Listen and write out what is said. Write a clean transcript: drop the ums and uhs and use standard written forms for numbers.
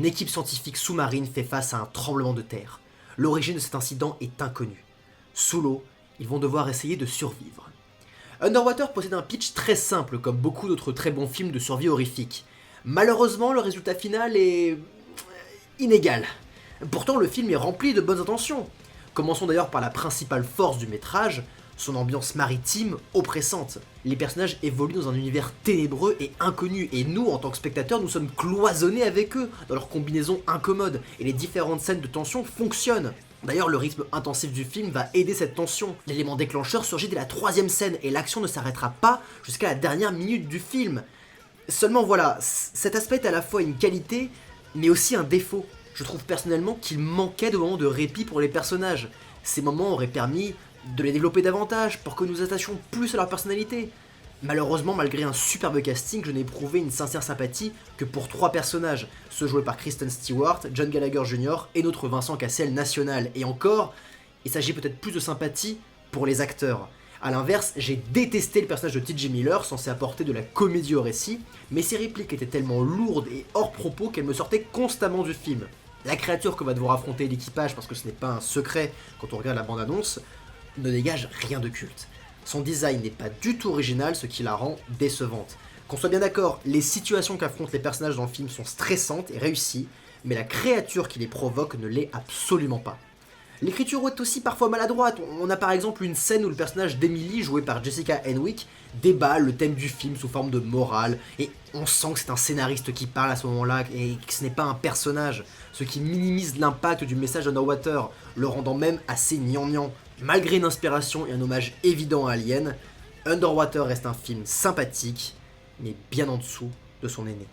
une équipe scientifique sous-marine fait face à un tremblement de terre. L'origine de cet incident est inconnue. Sous l'eau, ils vont devoir essayer de survivre. Underwater possède un pitch très simple, comme beaucoup d'autres très bons films de survie horrifique. Malheureusement, le résultat final est inégal. Pourtant, le film est rempli de bonnes intentions. Commençons d'ailleurs par la principale force du métrage, son ambiance maritime oppressante. Les personnages évoluent dans un univers ténébreux et inconnu, et nous, en tant que spectateurs, nous sommes cloisonnés avec eux, dans leurs combinaisons incommodes, et les différentes scènes de tension fonctionnent. D'ailleurs, le rythme intensif du film va aider cette tension. L'élément déclencheur surgit dès la 3e scène, et l'action ne s'arrêtera pas jusqu'à la dernière minute du film. Seulement voilà, cet aspect est à la fois une qualité, mais aussi un défaut. Je trouve personnellement qu'il manquait de moments de répit pour les personnages. Ces moments auraient permis de les développer davantage pour que nous attachions plus à leur personnalité. Malheureusement, malgré un superbe casting, je n'ai éprouvé une sincère sympathie que pour 3 personnages, ceux joués par Kristen Stewart, John Gallagher Jr. et notre Vincent Cassel national. Et encore, il s'agit peut-être plus de sympathie pour les acteurs. A l'inverse, j'ai détesté le personnage de T.J. Miller, censé apporter de la comédie au récit, mais ses répliques étaient tellement lourdes et hors propos qu'elles me sortaient constamment du film. La créature que va devoir affronter l'équipage, parce que ce n'est pas un secret quand on regarde la bande-annonce, ne dégage rien de culte. Son design n'est pas du tout original, ce qui la rend décevante. Qu'on soit bien d'accord, les situations qu'affrontent les personnages dans le film sont stressantes et réussies, mais la créature qui les provoque ne l'est absolument pas. L'écriture est aussi parfois maladroite. On a par exemple une scène où le personnage d'Emily, joué par Jessica Henwick, déballe le thème du film sous forme de morale, et on sent que c'est un scénariste qui parle à ce moment-là, et que ce n'est pas un personnage, ce qui minimise l'impact du message Underwater, le rendant même assez gnangnan. Malgré une inspiration et un hommage évident à Alien, Underwater reste un film sympathique, mais bien en dessous de son aîné.